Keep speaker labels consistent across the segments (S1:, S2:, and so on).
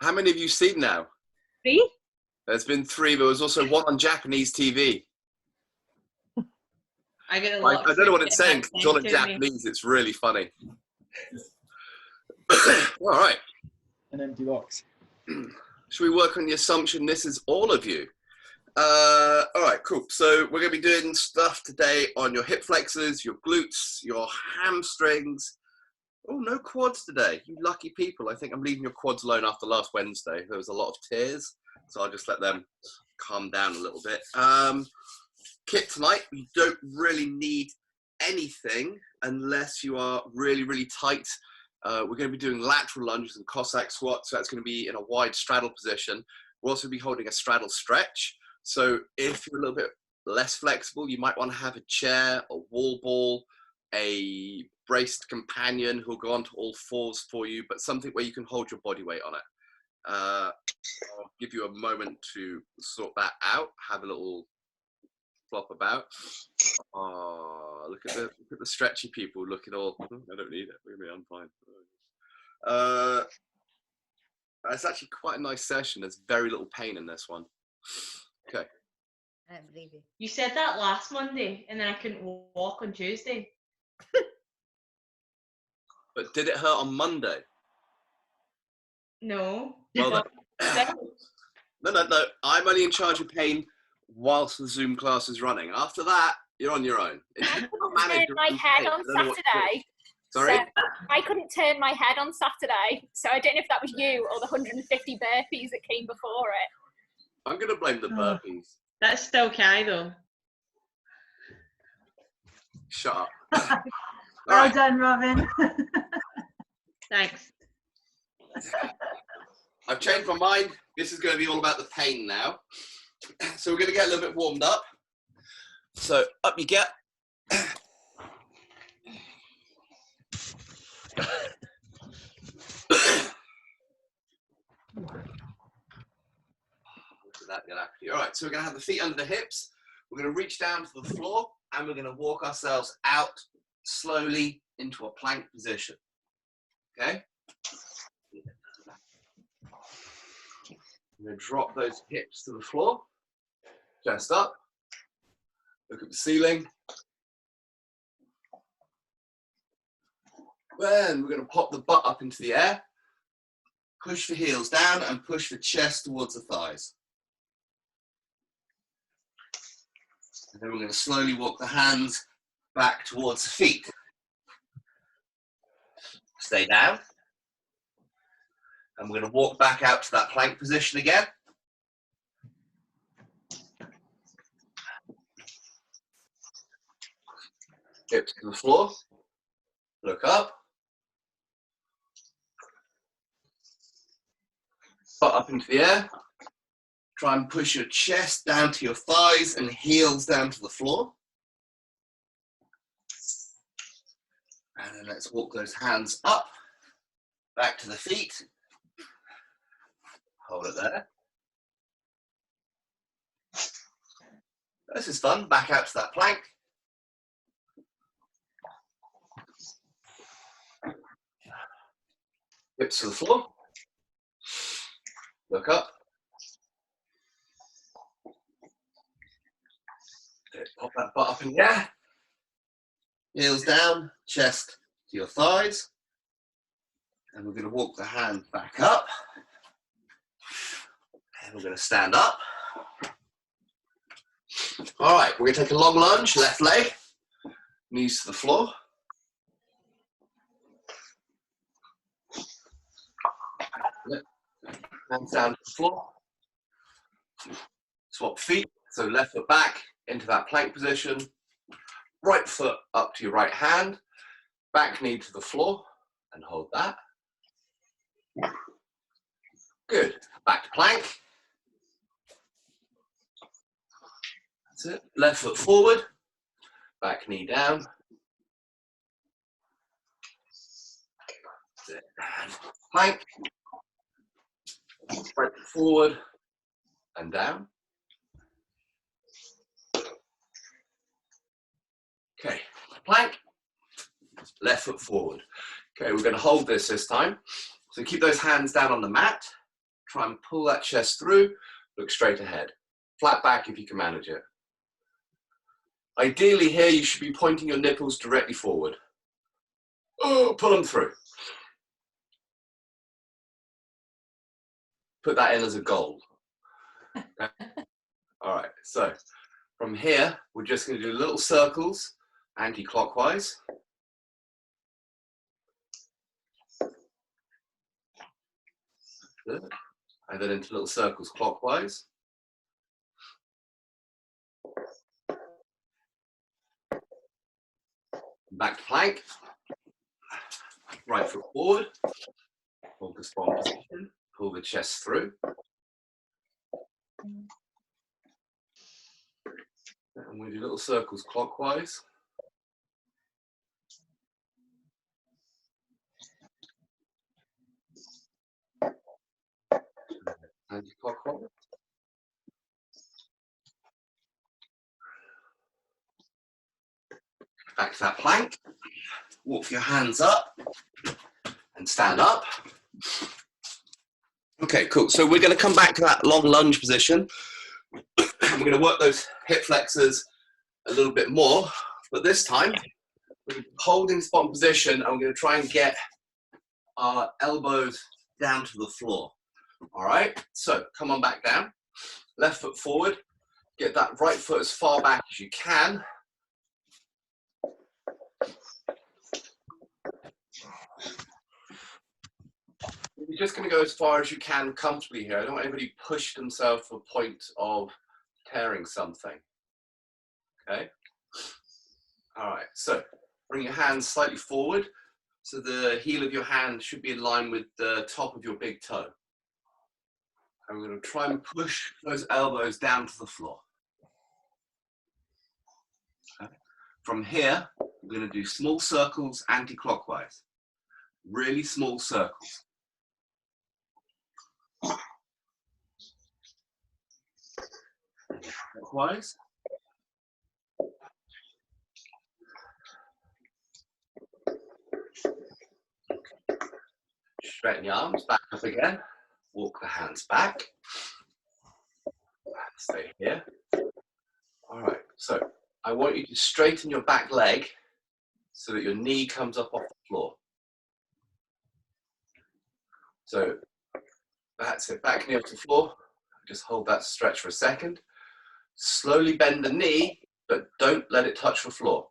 S1: How many have you seen now?
S2: 3?
S1: There's been 3, but there was also one on Japanese TV.
S3: I get a
S1: I
S3: lot.
S1: don't know what it's saying. It's all in Japanese. It's really funny. All right.
S4: An empty box.
S1: Should we work on the assumption this is all of you? All right, cool. So we're going to be doing stuff today on your hip flexors, your glutes, your hamstrings. Oh, no quads today. You lucky people. I think I'm leaving your quads alone after last Wednesday. There was a lot of tears, so I'll just let them calm down a little bit. Kit tonight, you don't really need anything unless you are really, really tight. We're going to be doing lateral lunges and Cossack squats, so that's going to be in a wide straddle position. We'll also be holding a straddle stretch. So if you're a little bit less flexible, you might want to have a chair, a wall ball, a braced companion who'll go onto all 4s for you, but something where you can hold your body weight on it. I'll give you a moment to sort that out, have a little flop about. Oh, look at the stretchy people looking all, I don't need it, look at me, I'm fine. It's actually quite a nice session. There's very little pain in this one. Okay.
S2: I don't believe you.
S3: You said that last Monday, and then I couldn't walk on Tuesday.
S1: But did it hurt on Monday?
S3: No.
S1: Well, no. I'm only in charge of pain whilst the Zoom class is running. After that, you're on your own.
S5: I couldn't turn my head on Saturday.
S1: Sorry?
S5: So I couldn't turn my head on Saturday, so I don't know if that was you or the 150 burpees that came before it.
S1: I'm going to blame the burpees.
S3: That's still Kai, though.
S1: Shut up.
S2: Well done, Robin.
S3: Thanks.
S1: I've changed my mind. This is going to be all about the pain now. So we're going to get a little bit warmed up. So up you get. All right, so we're going to have the feet under the hips. We're going to reach down to the floor and we're going to walk ourselves out slowly into a plank position. Okay? We're going to drop those hips to the floor, chest up, look at the ceiling. Then we're going to pop the butt up into the air, push the heels down and push the chest towards the thighs. And then we're going to slowly walk the hands back towards the feet. Stay down. And we're going to walk back out to that plank position again. Hips to the floor. Look up. Butt up into the air. Try and push your chest down to your thighs and heels down to the floor. And then let's walk those hands up, back to the feet. Hold it there. This is fun. Back out to that plank. Hips to the floor. Look up. Pop that butt up in the air. Heels down, chest to your thighs. And we're going to walk the hand back up. And we're going to stand up. All right, we're going to take a long lunge, left leg, knees to the floor. Hands down to the floor. Swap feet, so left foot back into that plank position. Right foot up to your right hand. Back knee to the floor and hold that. Good. Back to plank. That's it. Left foot forward. Back knee down. That's it. And plank. Right foot forward and down. Okay, plank, left foot forward. Okay, we're going to hold this time. So keep those hands down on the mat. Try and pull that chest through, look straight ahead. Flat back if you can manage it. Ideally here, you should be pointing your nipples directly forward. Oh, pull them through. Put that in as a goal. Okay. All right, so from here, we're just going to do little circles anti-clockwise. Good. And then into little circles clockwise. Back to plank. Right foot forward. Hold the spine position. Pull the chest through. And we do little circles clockwise. Anti-clockwise. Back to that plank. Walk your hands up and stand up. Okay, cool. So we're going to come back to that long lunge position. We're going to work those hip flexors a little bit more, but this time we're holding spot position and we're going to try and get our elbows down to the floor. All right, so come on back down. Left foot forward. Get that right foot as far back as you can. You're just going to go as far as you can comfortably here. I don't want anybody to push themselves to a point of tearing something. Okay? All right, so bring your hands slightly forward. So the heel of your hand should be in line with the top of your big toe. And we're going to try and push those elbows down to the floor. Okay. From here, we're going to do small circles anti-clockwise. Really small circles. Clockwise. Straighten your arms back up again. Walk the hands back. Stay here. All right, so I want you to straighten your back leg so that your knee comes up off the floor. So that's it, back knee off the floor. Just hold that stretch for a second. Slowly bend the knee, but don't let it touch the floor.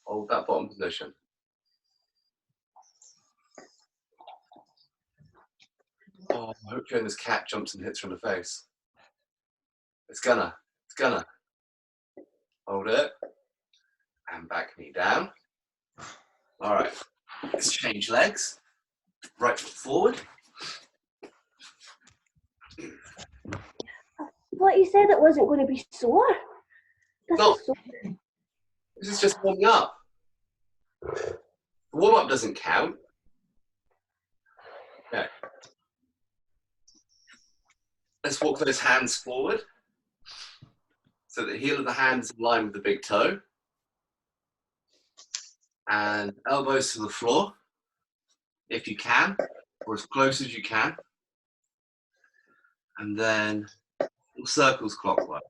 S1: Hold that bottom position. Oh, I hope when this cat jumps and hits her in the face. It's gonna. Hold it. And back knee down. All right, let's change legs. Right foot forward.
S6: But you said it wasn't going to be sore.
S1: No, this is just warming up. The warm-up doesn't count. Okay. Let's walk those hands forward. So the heel of the hand is in line with the big toe. And elbows to the floor, if you can, or as close as you can. And then circles clockwise.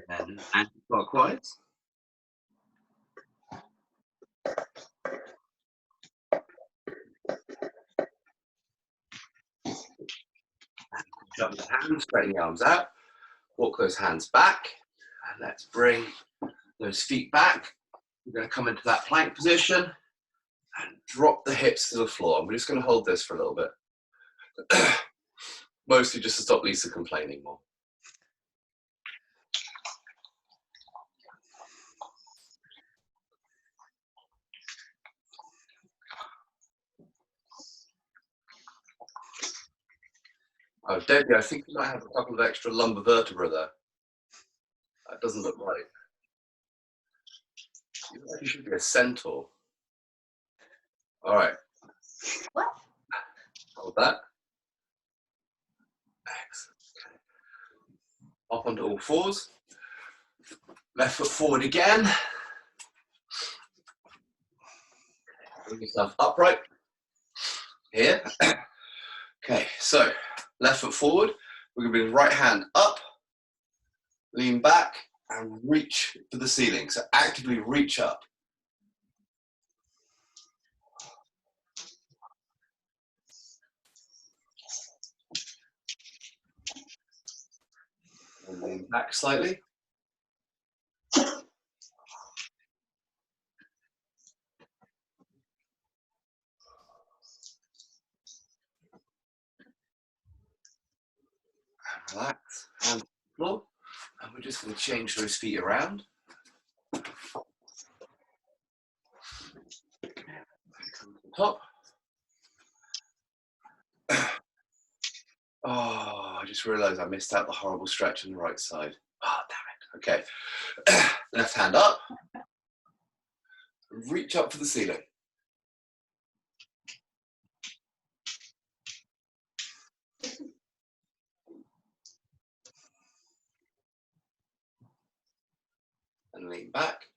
S1: And anti-clockwise. Jump the hands, straighten the arms out. Walk those hands back. And let's bring those feet back. We're going to come into that plank position and drop the hips to the floor. And we're just going to hold this for a little bit. Mostly just to stop Lisa complaining more. Oh, Debbie, I think you might have a couple of extra lumbar vertebrae there. That doesn't look right. You should be a centaur. All right.
S2: What?
S1: Hold that. Excellent. Okay. Up onto all fours. Left foot forward again. Bring yourself upright here. Okay, so left foot forward. We're going to bring the right hand up, lean back, and reach for the ceiling. So actively reach up. And lean back slightly. Relax, hands on the floor, and we're just going to change those feet around. Come to the top. Oh, I just realised I missed out the horrible stretch on the right side. Oh, damn it. Okay, left hand up. Reach up for the ceiling. And lean back.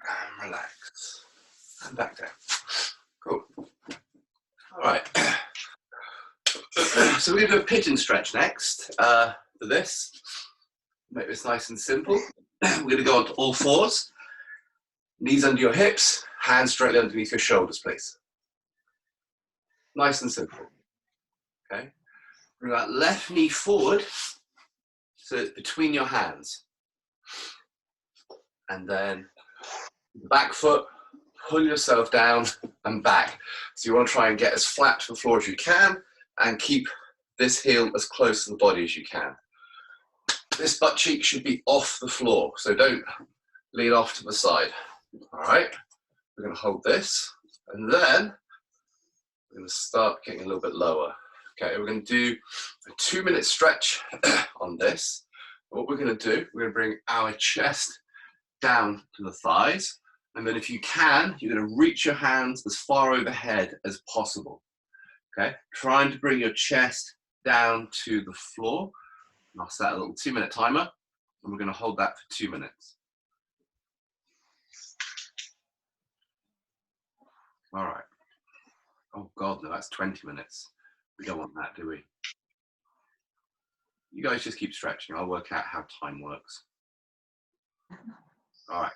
S1: And relax. And back down. Cool. All right. So we're going to do a pigeon stretch next for this. Make this nice and simple. We're going to go onto all fours. Knees under your hips, hands directly underneath your shoulders, please. Nice and simple. Okay. Bring that left knee forward so it's between your hands. And then back foot, pull yourself down and back. So you want to try and get as flat to the floor as you can and keep this heel as close to the body as you can. This butt cheek should be off the floor, so don't lean off to the side. All right, we're going to hold this, and then we're going to start getting a little bit lower. Okay, we're going to do a 2-minute stretch on this. What we're going to do, we're going to bring our chest down to the thighs, and then if you can, you're going to reach your hands as far overhead as possible. Okay, trying to bring your chest down to the floor. And I'll set a little 2-minute timer, and we're going to hold that for 2 minutes. All right. Oh God, no, that's 20 minutes. We don't want that, do we? You guys just keep stretching. I'll work out how time works. All right.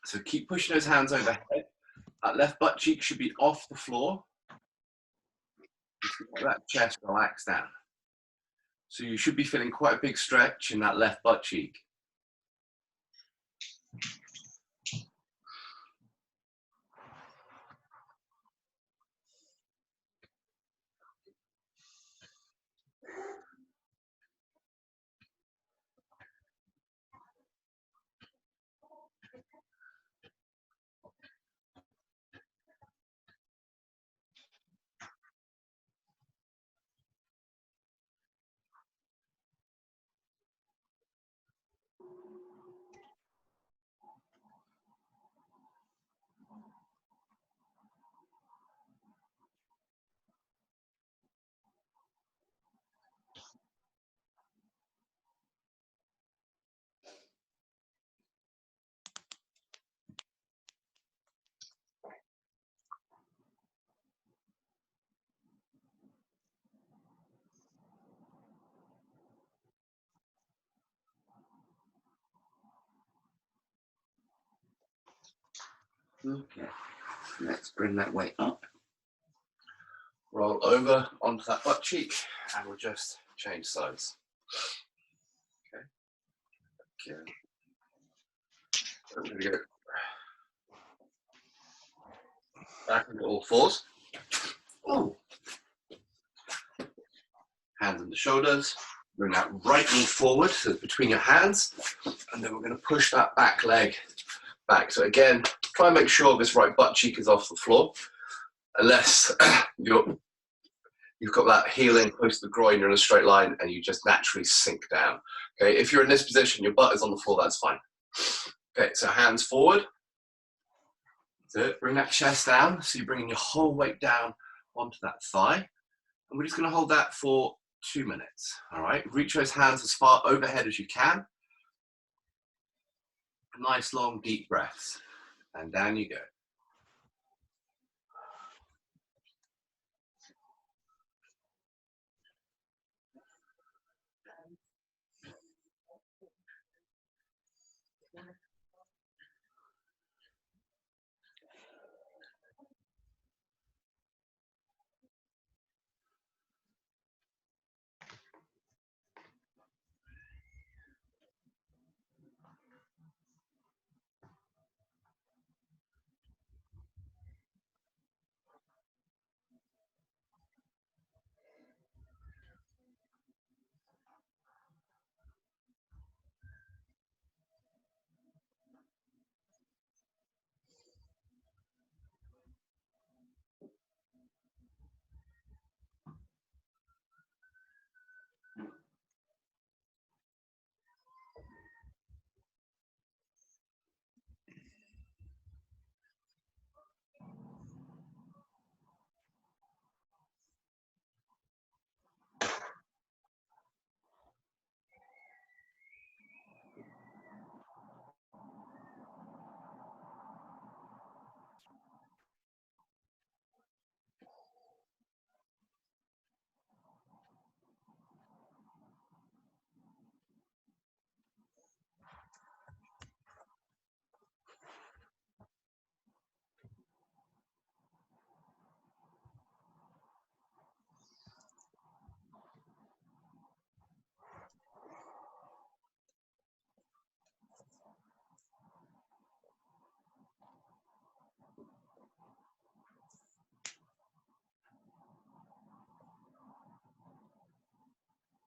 S1: So keep pushing those hands overhead. That left butt cheek should be off the floor. Let that chest relax down. So you should be feeling quite a big stretch in that left butt cheek. Okay, let's bring that weight up. Roll over onto that butt cheek, and we'll just change sides. Okay. So we're going to go back into all fours. Oh. Hands on the shoulders. Bring that right knee forward, so it's between your hands, and then we're going to push that back leg back. So again, try and make sure this right butt cheek is off the floor, unless you've got that heel in close to the groin, you're in a straight line, and you just naturally sink down. Okay, if you're in this position, your butt is on the floor, that's fine. Okay, so hands forward. So bring that chest down. So you're bringing your whole weight down onto that thigh. And we're just going to hold that for 2 minutes. All right. Reach those hands as far overhead as you can. Nice long deep breaths. And down you go.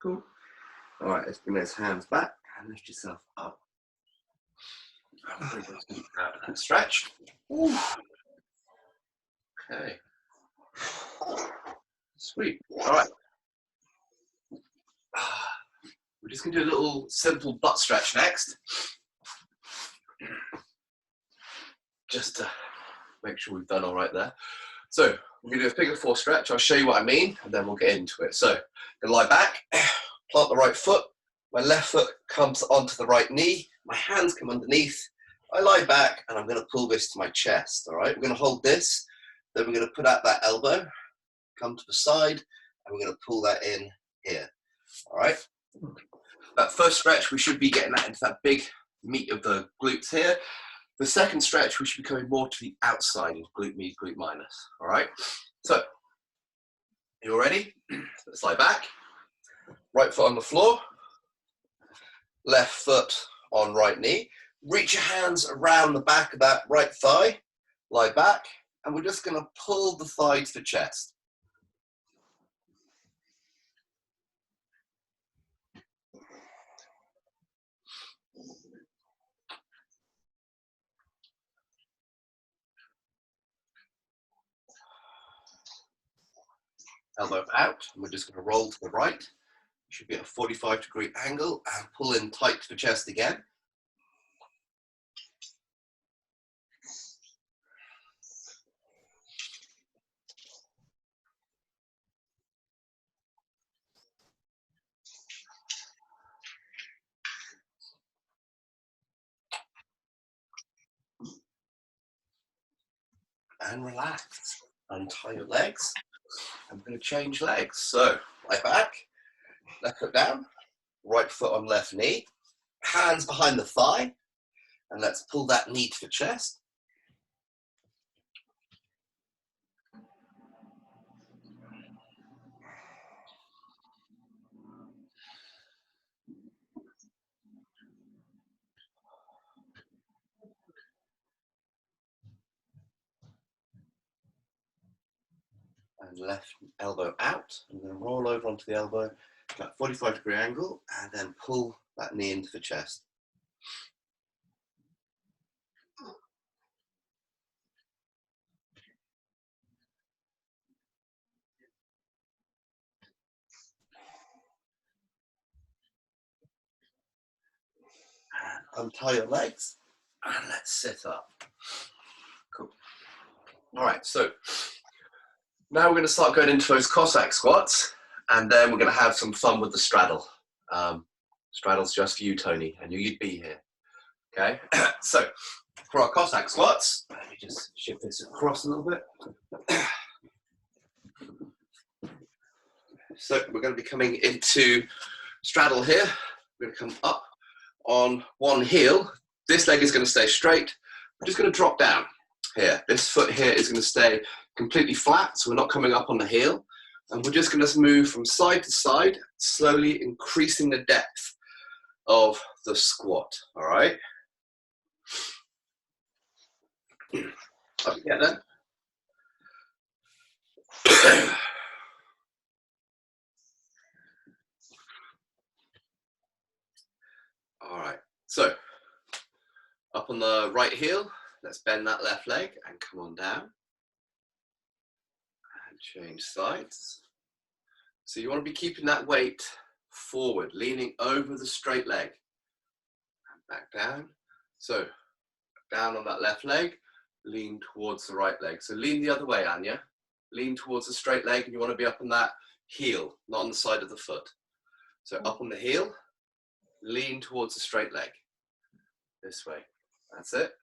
S1: Cool. All right, let's bring those hands back and lift yourself up. Bring those feet out and stretch. Ooh. Okay. Sweet. All right. We're just going to do a little simple butt stretch next. Just to make sure we've done all right there. So we're going to do a figure 4 stretch. I'll show you what I mean, and then we'll get into it. So I'm going to lie back, plant the right foot. My left foot comes onto the right knee. My hands come underneath. I lie back, and I'm going to pull this to my chest. All right. We're going to hold this. Then we're going to put out that elbow, come to the side, and we're going to pull that in here. All right. That first stretch, we should be getting that into that big meat of the glutes here. The second stretch, we should be coming more to the outside of glute med, glute minus. All right. So, you all ready? Let's lie back. Right foot on the floor. Left foot on right knee. Reach your hands around the back of that right thigh. Lie back. And we're just going to pull the thigh to the chest. Elbow out, and we're just going to roll to the right. Should be at a 45-degree angle, and pull in tight to the chest again. And relax. Untie your legs. I'm going to change legs. So, lie back, left foot down, right foot on left knee, hands behind the thigh, and let's pull that knee to the chest. And left elbow out, and then roll over onto the elbow, that 45-degree angle, and then pull that knee into the chest. And untie your legs, and let's sit up. Cool. All right, so now we're going to start going into those Cossack squats, and then we're going to have some fun with the straddle. Straddle's just for you, Tony. I knew you'd be here. Okay, so for our Cossack squats, let me just shift this across a little bit. So we're going to be coming into straddle here. We're going to come up on one heel. This leg is going to stay straight. We're just going to drop down here. This foot here is going to stay completely flat, so we're not coming up on the heel. And we're just going to move from side to side, slowly increasing the depth of the squat, all right? Up again then. All right, so up on the right heel, let's bend that left leg and come on down. And change sides. So you want to be keeping that weight forward, leaning over the straight leg. And back down. So down on that left leg, lean towards the right leg. So lean the other way, Anya. Lean towards the straight leg, and you want to be up on that heel, not on the side of the foot. So up on the heel, lean towards the straight leg. This way. That's it.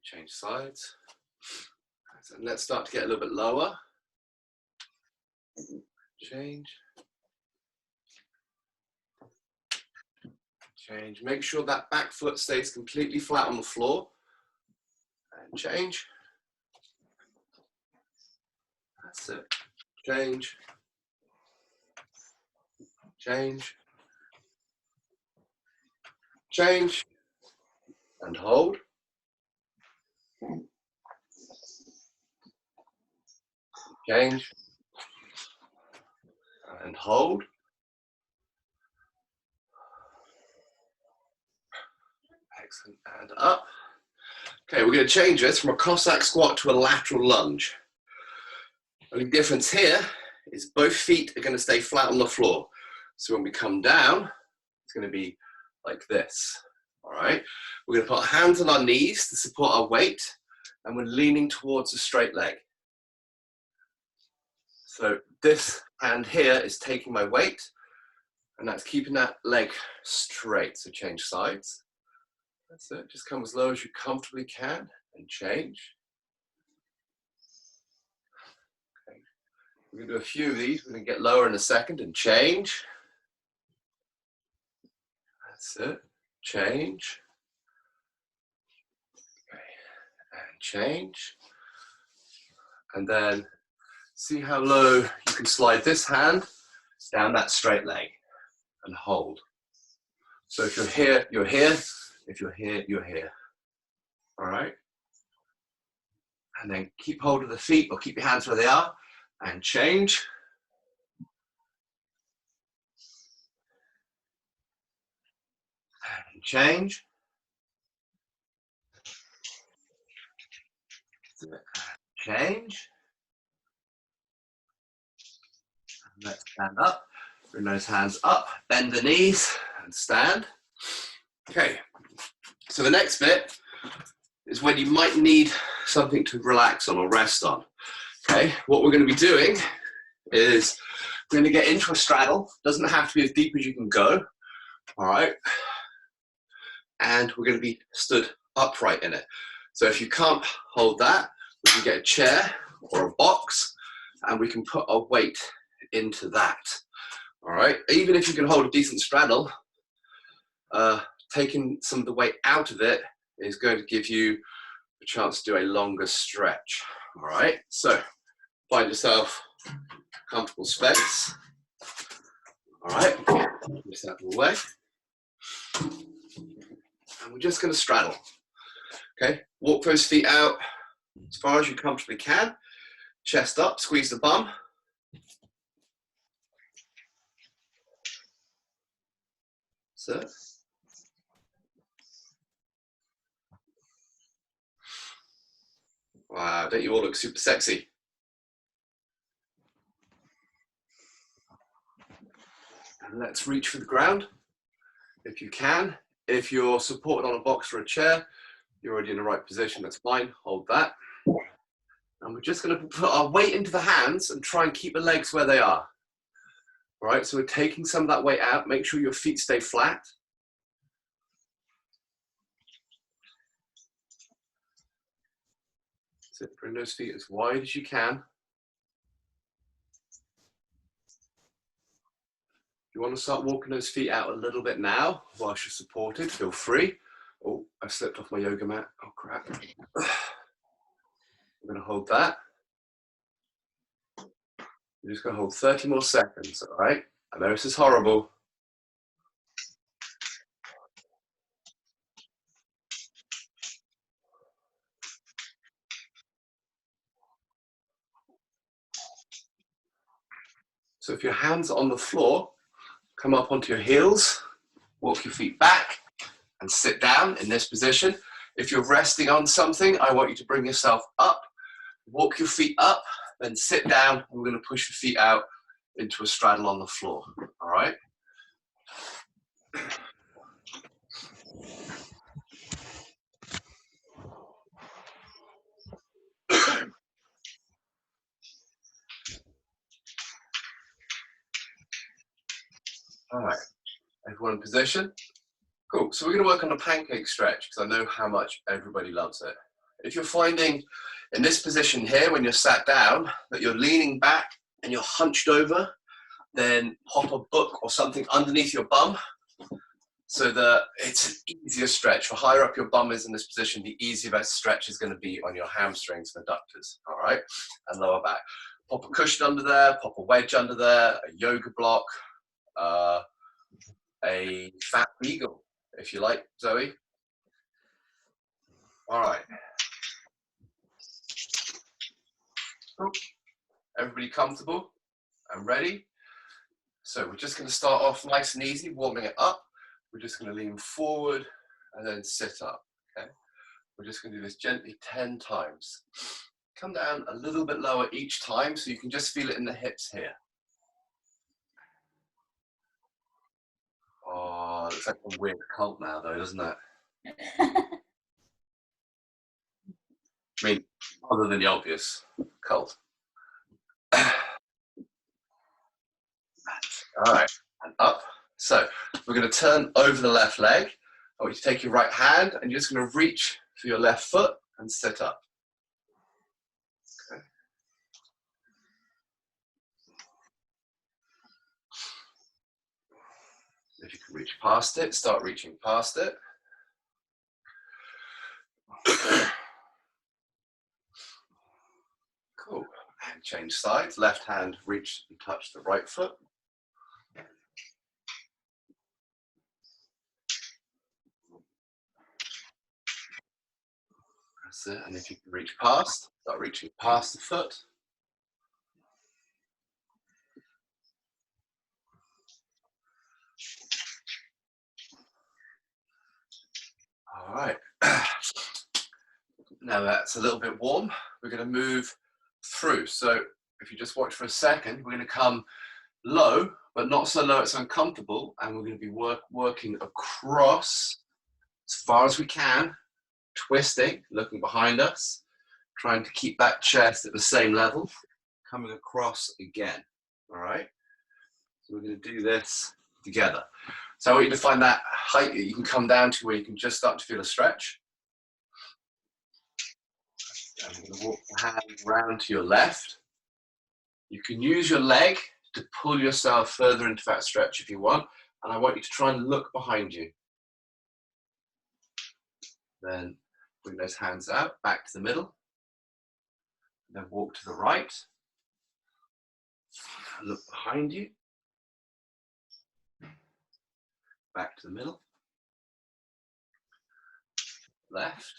S1: Change sides. So let's start to get a little bit lower. Change. Change. Make sure that back foot stays completely flat on the floor. And change. That's it. Change. Change. Change. And hold. Change. And hold. Excellent. And up. Okay, we're going to change this from a Cossack squat to a lateral lunge. The only difference here is both feet are going to stay flat on the floor. So when we come down, it's going to be like this. All right. We're going to put our hands on our knees to support our weight, and we're leaning towards a straight leg. So this hand here is taking my weight, and that's keeping that leg straight. So change sides. That's it. Just come as low as you comfortably can and change. Okay. We're going to do a few of these. We're going to get lower in a second and change. That's it. Change. Okay. And change. And then see how low you can slide this hand down that straight leg and hold. So if you're here, you're here. If you're here, you're here. All right? And then keep hold of the feet or keep your hands where they are and change. And change. Change. And let's stand up. Bring those hands up, bend the knees and stand. Okay. So the next bit is when you might need something to relax on or rest on. Okay, what we're going to be doing is we're going to get into a straddle. Doesn't have to be as deep as you can go. All right, and we're going to be stood upright in it. So if you can't hold that, we can get a chair or a box, and we can put our weight into that. All right, even if you can hold a decent straddle, taking some of the weight out of it is going to give you a chance to do a longer stretch. All right, so find yourself a comfortable space. All right, move this out of the way. And we're just going to straddle. Okay, walk those feet out as far as you comfortably can. Chest up, squeeze the bum. So. Wow, don't you all look super sexy? And let's reach for the ground if you can. If you're supported on a box or a chair, you're already in the right position, that's fine. Hold that. And we're just going to put our weight into the hands and try and keep the legs where they are. All right, so we're taking some of that weight out. Make sure your feet stay flat. So bring those feet as wide as you can. If you want to start walking those feet out a little bit now, whilst you're supported, feel free. Oh, I slipped off my yoga mat. Oh, crap. I'm going to hold that. You're just going to hold 30 more seconds, all right? I know this is horrible. So if your hands are on the floor, come up onto your heels, walk your feet back, and sit down in this position. If you're resting on something, I want you to bring yourself up, walk your feet up, then sit down. We're going to push your feet out into a straddle on the floor, all right? All right, everyone in position? Cool, so we're going to work on a pancake stretch because I know how much everybody loves it. If you're finding in this position here, when you're sat down, that you're leaning back and you're hunched over, then pop a book or something underneath your bum so that it's an easier stretch. The higher up your bum is in this position, the easier that stretch is going to be on your hamstrings and adductors, all right, and lower back. Pop a cushion under there, pop a wedge under there, a yoga block, a fat beagle, if you like, Zoe. All right. Everybody comfortable and ready? So we're just going to start off nice and easy, warming it up. We're just going to lean forward and then sit up, okay? We're just going to do this gently 10 times. Come down a little bit lower each time so you can just feel it in the hips here. Oh, it looks like a weird cult now though, doesn't it? I mean, other than the obvious cult. All right, and up. So we're going to turn over the left leg. I want you to take your right hand and you're just going to reach for your left foot and sit up. Okay. If you can reach past it, start reaching past it. Cool. And change sides. Left hand reach and touch the right foot. That's it. And if you can reach past, start reaching past the foot. All right. Now that's a little bit warm. We're going to move through. So if you just watch for a second, we're going to come low, but not so low it's uncomfortable. And we're going to be working across as far as we can, twisting, looking behind us, trying to keep that chest at the same level, coming across again. All right. So we're going to do this together. So I want you to find that height that you can come down to where you can just start to feel a stretch. And I'm going to walk the hand round to your left. You can use your leg to pull yourself further into that stretch if you want. And I want you to try and look behind you. Then bring those hands out, back to the middle. Then walk to the right. Look behind you. Back to the middle. Left.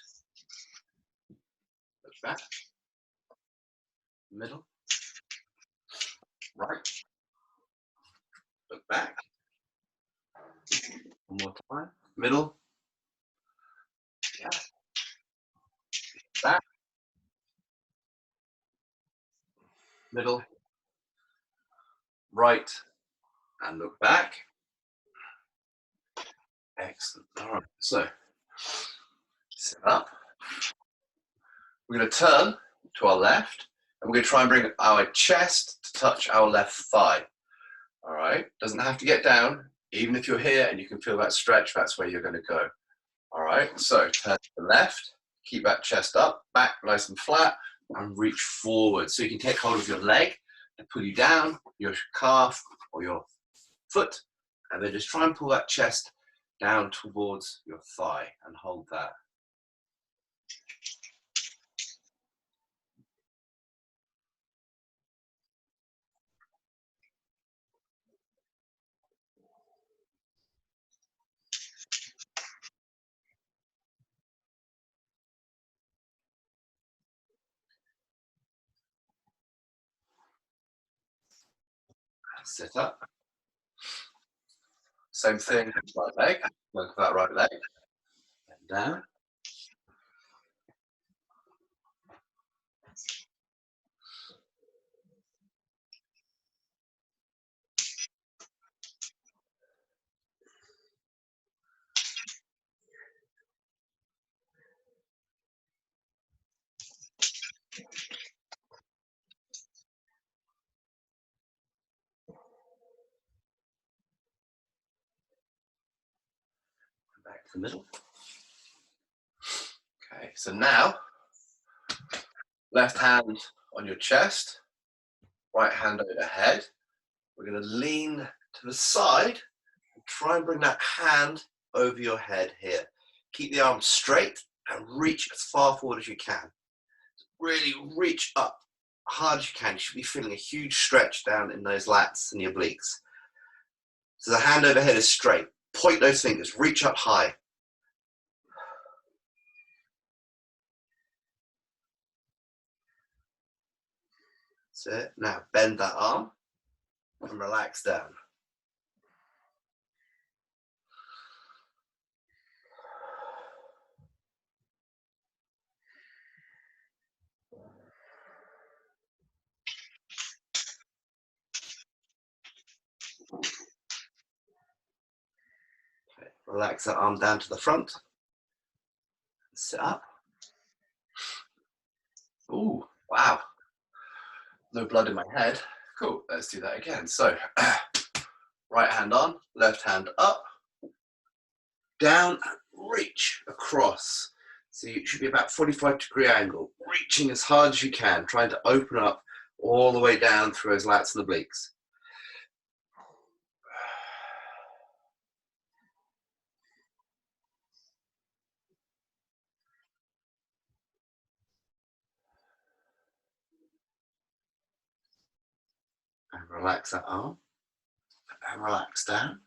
S1: Look back. Middle. Right. Look back. One more time. Middle. Yeah. Back. Middle. Right. And look back. Excellent. All right. So sit up. We're going to turn to our left, and we're going to try and bring our chest to touch our left thigh. All right, doesn't have to get down. Even if you're here and you can feel that stretch, that's where you're going to go. All right, so turn to the left, keep that chest up, back nice and flat, and reach forward. So you can take hold of your leg and pull you down, your calf or your foot, and then just try and pull that chest down towards your thigh and hold that. Sit up. Same thing, right leg, work that right leg, and down. Back to the middle. Okay, so now, left hand on your chest, right hand overhead. We're going to lean to the side and try and bring that hand over your head here. Keep the arms straight and reach as far forward as you can. Really reach up hard as you can. You should be feeling a huge stretch down in those lats and your obliques. So the hand overhead is straight. Point those fingers, reach up high. That's it. Now bend that arm and relax down. Okay. Relax that arm down to the front. Sit up. Ooh, wow. No blood in my head. Cool, let's do that again. So, right hand on, left hand up, down, reach across. So you should be about 45-degree angle, reaching as hard as you can, trying to open up all the way down through those lats and obliques. And relax that arm, and relax down.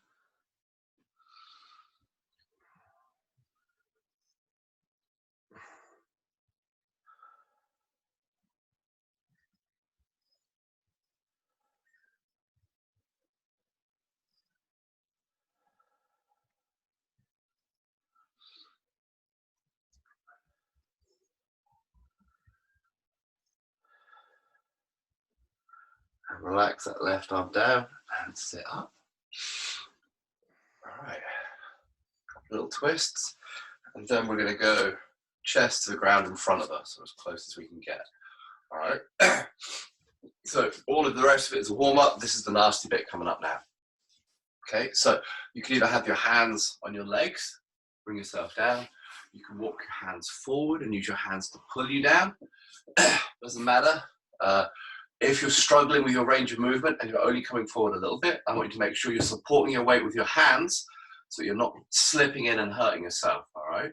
S1: And relax that left arm down and sit up. All right, little twists. And then we're going to go chest to the ground in front of us, or as close as we can get. All right. So all of the rest of it is a warm-up. This is the nasty bit coming up now. Okay, so you can either have your hands on your legs, bring yourself down. You can walk your hands forward and use your hands to pull you down. Doesn't matter. If you're struggling with your range of movement and you're only coming forward a little bit, I want you to make sure you're supporting your weight with your hands so you're not slipping in and hurting yourself, all right?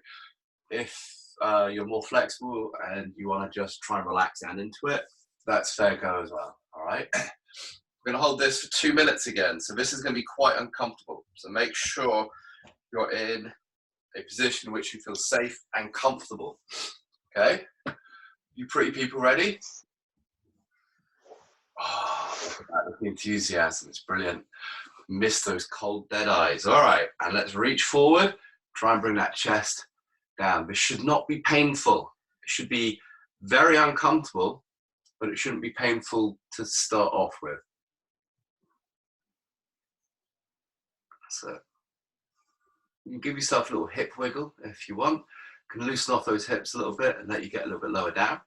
S1: If you're more flexible and you want to just try and relax down into it, that's fair go as well, all right? We're going to hold this for 2 minutes again, so this is going to be quite uncomfortable. So make sure you're in a position in which you feel safe and comfortable, okay? You pretty people ready? Oh, look at that, the enthusiasm, it's brilliant. Miss those cold dead eyes. All right, and let's reach forward, try and bring that chest down. This should not be painful. It should be very uncomfortable, but it shouldn't be painful to start off with. So you can give yourself a little hip wiggle if you want. You can loosen off those hips a little bit and let you get a little bit lower down.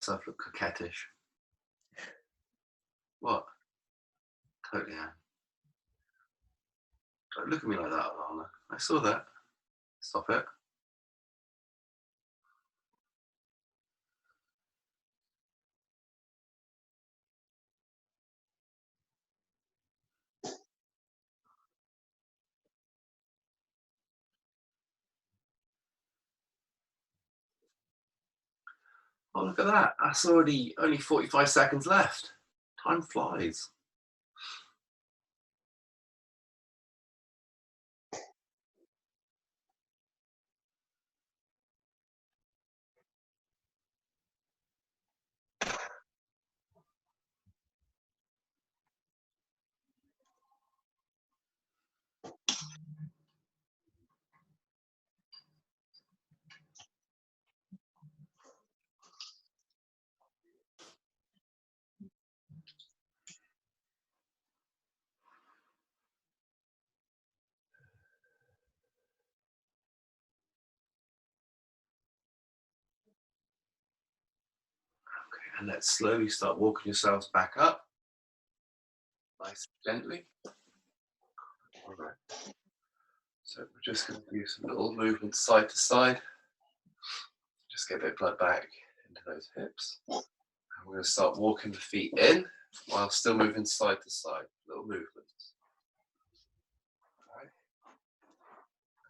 S1: myself look coquettish. What? Totally am. Don't look at me like that, Alana. I saw that. Stop it. Oh, look at that. That's already only 45 seconds left. Time flies. Okay, and let's slowly start walking yourselves back up. Nice and gently. All right. So we're just going to do some little movements side to side. Just get a bit of blood back into those hips. And we're going to start walking the feet in while still moving side to side. Little movements. All right.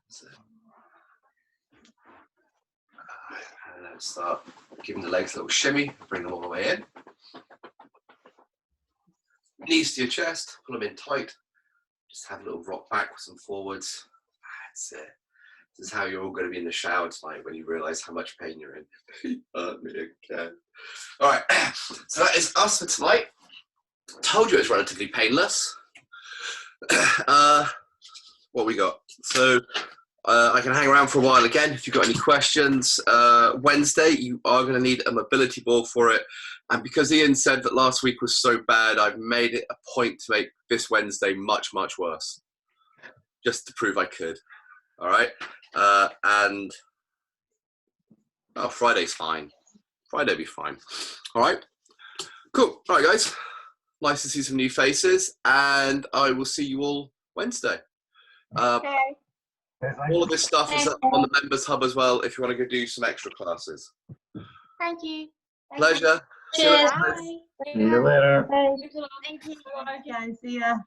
S1: That's it. And then start giving the legs a little shimmy. Bring them all the way in. Knees to your chest. Pull them in tight. Just have a little rock backwards and forwards. That's it. This is how you're all going to be in the shower tonight when you realise how much pain you're in. He hurt me again. All right, so that is us for tonight. Told you it's relatively painless. What we got? So I can hang around for a while again if you've got any questions. Wednesday, you are going to need a mobility ball for it. And because Ian said that last week was so bad, I've made it a point to make this Wednesday much, much worse. Just to prove I could. All right. And oh, Friday's fine. Friday will be fine. All right. Cool. All right, guys. Nice to see some new faces. And I will see you all Wednesday.
S5: Okay.
S1: All of this stuff is up on the Members Hub as well if you want to go do some extra classes.
S3: Thank you.
S1: Pleasure. See you
S2: Cheers.
S1: later.
S3: Bye.
S4: See you later.
S6: Bye.
S3: Thank you.
S2: Again, see ya.